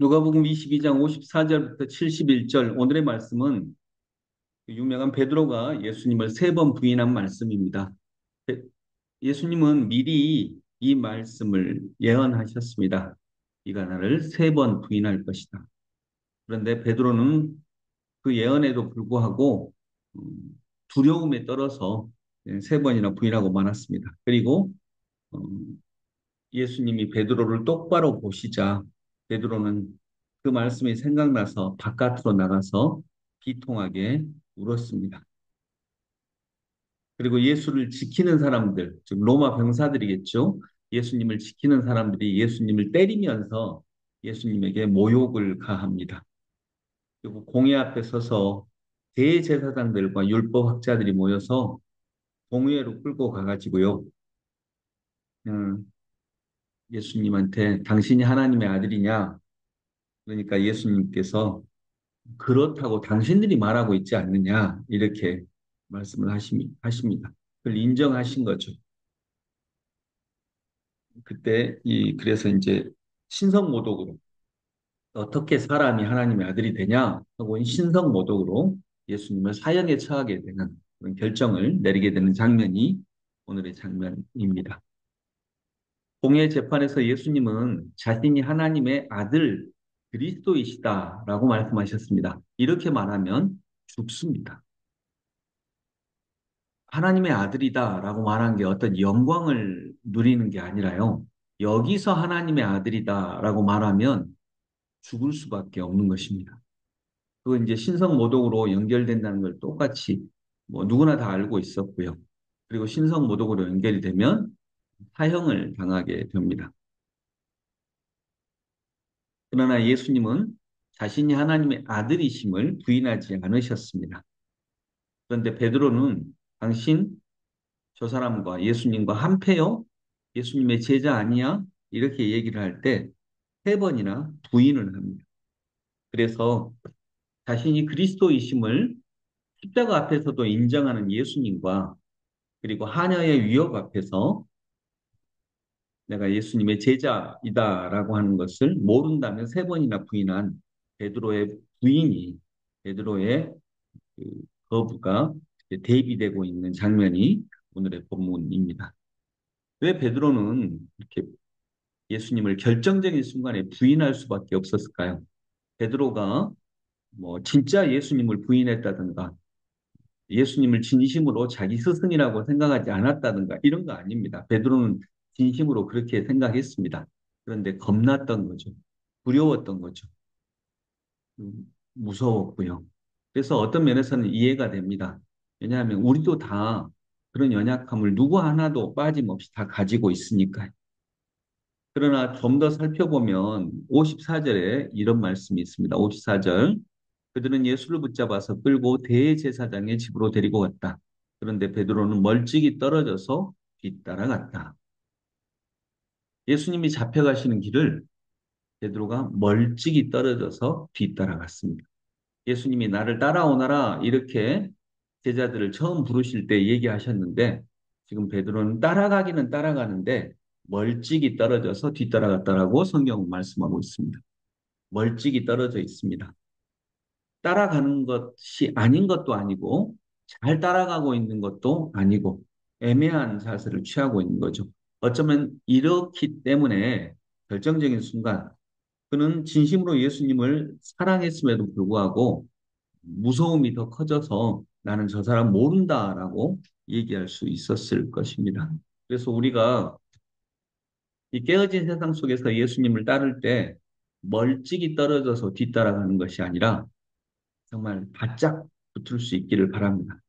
누가복음 22장 54절부터 71절 오늘의 말씀은 유명한 베드로가 예수님을 세 번 부인한 말씀입니다. 예수님은 미리 이 말씀을 예언하셨습니다. 네가 나를 세 번 부인할 것이다. 그런데 베드로는 그 예언에도 불구하고 두려움에 떨어서 세 번이나 부인하고 말았습니다. 그리고 어, 예수님이 베드로를 똑바로 보시자 베드로는 그 말씀이 생각나서 바깥으로 나가서 비통하게 울었습니다. 그리고 예수를 지키는 사람들, 즉 로마 병사들이겠죠. 예수님을 지키는 사람들이 예수님을 때리면서 예수님에게 모욕을 가합니다. 그리고 공회 앞에 서서 대제사장들과 율법학자들이 모여서 공회로 끌고 가가지고요. 음, 예수님한테 당신이 하나님의 아들이냐? 그러니까 예수님께서 그렇다고 당신들이 말하고 있지 않느냐? 이렇게 말씀을 하십니다. 그걸 인정하신 거죠. 그래서 이제 신성모독으로 어떻게 사람이 하나님의 아들이 되냐 하고 신성모독으로 예수님을 사형에 처하게 되는 그런 결정을 내리게 되는 장면이 오늘의 장면입니다. 공의 재판에서 예수님은 자신이 하나님의 아들 그리스도이시다라고 말씀하셨습니다. 이렇게 말하면 죽습니다. 하나님의 아들이다라고 말한 게 어떤 영광을 누리는 게 아니라요. 여기서 하나님의 아들이다라고 말하면 죽을 수밖에 없는 것입니다. 그건 이제 신성모독으로 연결된다는 걸 똑같이 뭐 누구나 다 알고 있었고요. 그리고 신성모독으로 연결이 되면 사형을 당하게 됩니다. 그러나 예수님은 자신이 하나님의 아들이심을 부인하지 않으셨습니다. 그런데 베드로는 당신 저 사람과 예수님과 한패요? 예수님의 제자 아니야? 이렇게 얘기를 할 때 세 번이나 부인을 합니다. 그래서 자신이 그리스도이심을 십자가 앞에서도 인정하는 예수님과 그리고 하녀의 위협 앞에서 내가 예수님의 제자이다라고 하는 것을 모른다면 세 번이나 부인한 베드로의 부인이 베드로의 그 거부가 대비되고 있는 장면이 오늘의 본문입니다. 왜 베드로는 이렇게 예수님을 결정적인 순간에 부인할 수밖에 없었을까요? 베드로가 뭐 진짜 예수님을 부인했다든가 예수님을 진심으로 자기 스승이라고 생각하지 않았다든가 이런 거 아닙니다. 베드로는 진심으로 그렇게 생각했습니다. 그런데 겁났던 거죠. 두려웠던 거죠. 무서웠고요. 그래서 어떤 면에서는 이해가 됩니다. 왜냐하면 우리도 다 그런 연약함을 누구 하나도 빠짐없이 다 가지고 있으니까요. 그러나 좀 더 살펴보면 54절에 이런 말씀이 있습니다. 54절. 그들은 예수를 붙잡아서 끌고 대제사장의 집으로 데리고 갔다. 그런데 베드로는 멀찍이 떨어져서 뒤따라갔다. 예수님이 잡혀가시는 길을 베드로가 멀찍이 떨어져서 뒤따라갔습니다. 예수님이 나를 따라오너라 이렇게 제자들을 처음 부르실 때 얘기하셨는데 지금 베드로는 따라가기는 따라가는데 멀찍이 떨어져서 뒤따라갔다라고 성경은 말씀하고 있습니다. 멀찍이 떨어져 있습니다. 따라가는 것이 아닌 것도 아니고 잘 따라가고 있는 것도 아니고 애매한 자세를 취하고 있는 거죠. 어쩌면 이렇기 때문에 결정적인 순간 그는 진심으로 예수님을 사랑했음에도 불구하고 무서움이 더 커져서 나는 저 사람 모른다라고 얘기할 수 있었을 것입니다. 그래서 우리가 이 깨어진 세상 속에서 예수님을 따를 때 멀찍이 떨어져서 뒤따라가는 것이 아니라 정말 바짝 붙을 수 있기를 바랍니다.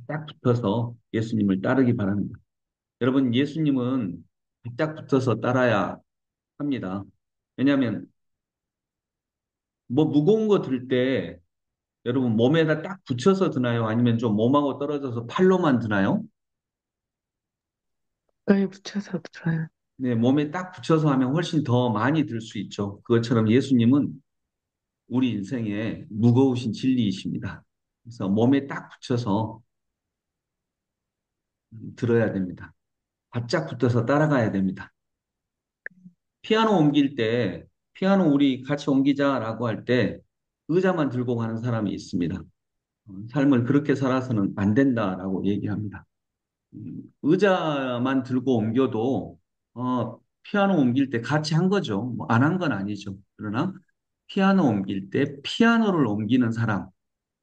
딱 붙어서 예수님을 따르기 바랍니다. 여러분, 예수님은 바짝 붙어서 따라야 합니다. 왜냐하면 뭐 무거운 거 들 때 여러분 몸에다 딱 붙여서 드나요? 아니면 좀 몸하고 떨어져서 팔로만 드나요? 가까이 붙여서 들어요. 네, 몸에 딱 붙여서 하면 훨씬 더 많이 들 수 있죠. 그것처럼 예수님은 우리 인생에 무거우신 진리이십니다. 그래서 몸에 딱 붙여서 들어야 됩니다. 바짝 붙어서 따라가야 됩니다. 피아노 옮길 때 피아노 우리 같이 옮기자라고 할 때 의자만 들고 가는 사람이 있습니다. 삶을 그렇게 살아서는 안 된다라고 얘기합니다. 의자만 들고 옮겨도 피아노 옮길 때 같이 한 거죠. 뭐 안 한 건 아니죠. 그러나 피아노 옮길 때 피아노를 옮기는 사람,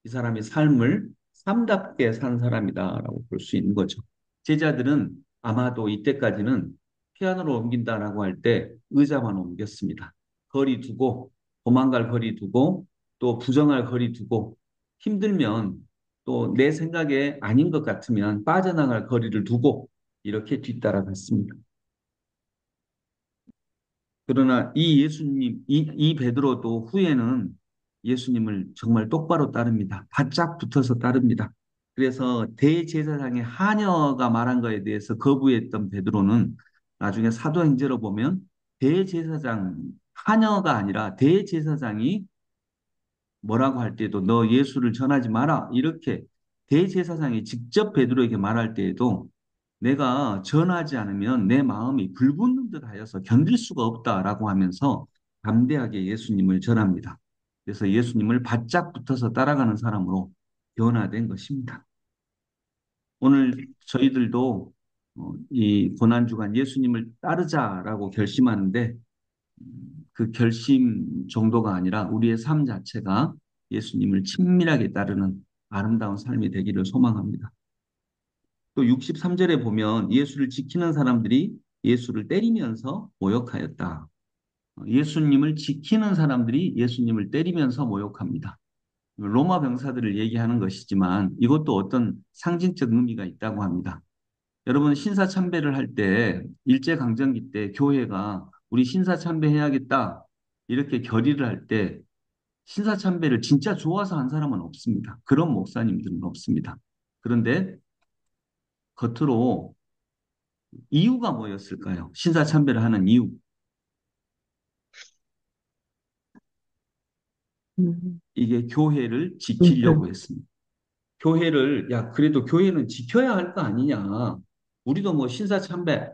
이 사람이 삶을 삶답게 산 사람이다라고 볼 수 있는 거죠. 제자들은 아마도 이때까지는 피아노를 옮긴다라고 할 때 의자만 옮겼습니다. 거리 두고 도망갈 거리 두고 또 부정할 거리 두고 힘들면 또 내 생각에 아닌 것 같으면 빠져나갈 거리를 두고 이렇게 뒤따라갔습니다. 그러나 이 예수님, 이 베드로도 후에는 예수님을 정말 똑바로 따릅니다. 바짝 붙어서 따릅니다. 그래서 대제사장의 하녀가 말한 거에 대해서 거부했던 베드로는 나중에 사도행전으로 보면 대제사장, 하녀가 아니라 대제사장이 뭐라고 할 때에도 너 예수를 전하지 마라. 이렇게 대제사장이 직접 베드로에게 말할 때에도 내가 전하지 않으면 내 마음이 불붙는 듯 하여서 견딜 수가 없다라고 하면서 담대하게 예수님을 전합니다. 그래서 예수님을 바짝 붙어서 따라가는 사람으로 변화된 것입니다. 오늘 저희들도 이 고난주간 예수님을 따르자라고 결심하는데 그 결심 정도가 아니라 우리의 삶 자체가 예수님을 친밀하게 따르는 아름다운 삶이 되기를 소망합니다. 또 63절에 보면 예수를 지키는 사람들이 예수를 때리면서 모욕하였다. 예수님을 지키는 사람들이 예수님을 때리면서 모욕합니다. 로마 병사들을 얘기하는 것이지만 이것도 어떤 상징적 의미가 있다고 합니다. 여러분 신사참배를 할 때 일제강점기 때 교회가 우리 신사참배해야겠다 이렇게 결의를 할 때 신사참배를 진짜 좋아서 한 사람은 없습니다. 그런 목사님들은 없습니다. 그런데 겉으로 이유가 뭐였을까요? 신사참배를 하는 이유. 음, 이게 교회를 지키려고 네. 했습니다. 교회를, 야, 그래도 교회는 지켜야 할 거 아니냐. 우리도 뭐 신사참배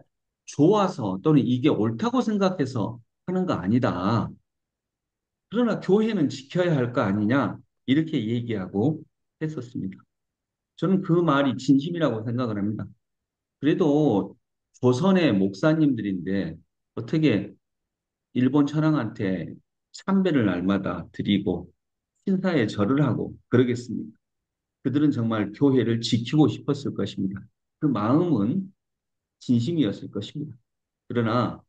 좋아서 또는 이게 옳다고 생각해서 하는 거 아니다. 그러나 교회는 지켜야 할 거 아니냐. 이렇게 얘기하고 했었습니다. 저는 그 말이 진심이라고 생각을 합니다. 그래도 조선의 목사님들인데 어떻게 일본 천황한테 참배를 날마다 드리고 신사에 절을 하고 그러겠습니다. 그들은 정말 교회를 지키고 싶었을 것입니다. 그 마음은 진심이었을 것입니다. 그러나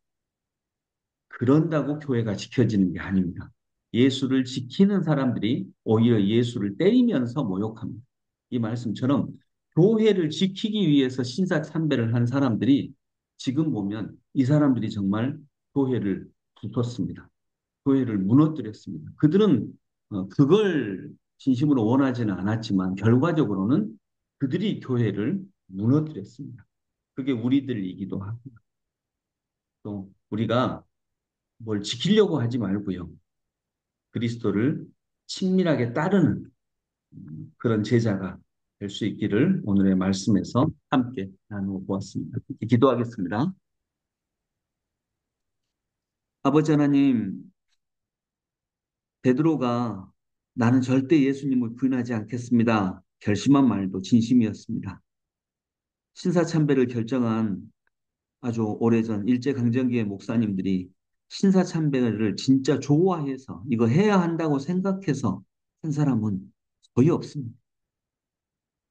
그런다고 교회가 지켜지는 게 아닙니다. 예수를 지키는 사람들이 오히려 예수를 때리면서 모욕합니다. 이 말씀처럼 교회를 지키기 위해서 신사참배를 한 사람들이 지금 보면 이 사람들이 정말 교회를 부쉈습니다. 교회를 무너뜨렸습니다. 그들은 그걸 진심으로 원하지는 않았지만 결과적으로는 그들이 교회를 무너뜨렸습니다. 그게 우리들이기도 하고 또 우리가 뭘 지키려고 하지 말고요. 그리스도를 친밀하게 따르는 그런 제자가 될 수 있기를 오늘의 말씀에서 함께 나누어 보았습니다. 기도하겠습니다. 아버지 하나님, 베드로가 나는 절대 예수님을 부인하지 않겠습니다. 결심한 말도 진심이었습니다. 신사참배를 결정한 아주 오래전 일제강점기의 목사님들이 신사참배를 진짜 좋아해서 이거 해야 한다고 생각해서 한 사람은 거의 없습니다.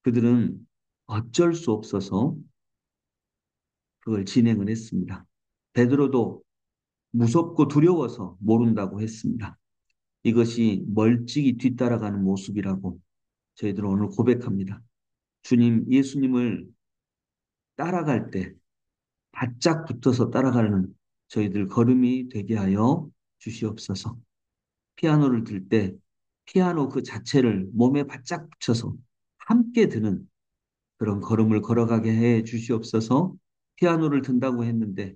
그들은 어쩔 수 없어서 그걸 진행을 했습니다. 베드로도 무섭고 두려워서 모른다고 했습니다. 이것이 멀찍이 뒤따라가는 모습이라고 저희들은 오늘 고백합니다. 주님, 예수님을 따라갈 때 바짝 붙어서 따라가는 저희들 걸음이 되게 하여 주시옵소서. 피아노를 들 때 피아노 그 자체를 몸에 바짝 붙여서 함께 드는 그런 걸음을 걸어가게 해 주시옵소서. 피아노를 든다고 했는데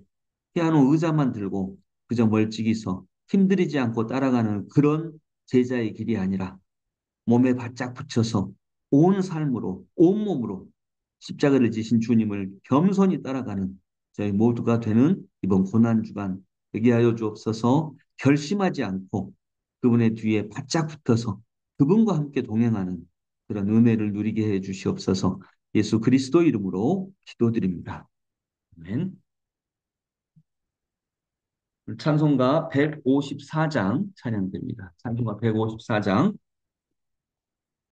피아노 의자만 들고 그저 멀찍이 서 힘들이지 않고 따라가는 그런 제자의 길이 아니라 몸에 바짝 붙여서 온 삶으로, 온 몸으로 십자가를 지신 주님을 겸손히 따라가는 저희 모두가 되는 이번 고난주간 되게 하여 주옵소서. 결심하지 않고 그분의 뒤에 바짝 붙어서 그분과 함께 동행하는 그런 은혜를 누리게 해 주시옵소서. 예수 그리스도 이름으로 기도드립니다. 아멘. 찬송가 154장 찬양됩니다. 찬송가 154장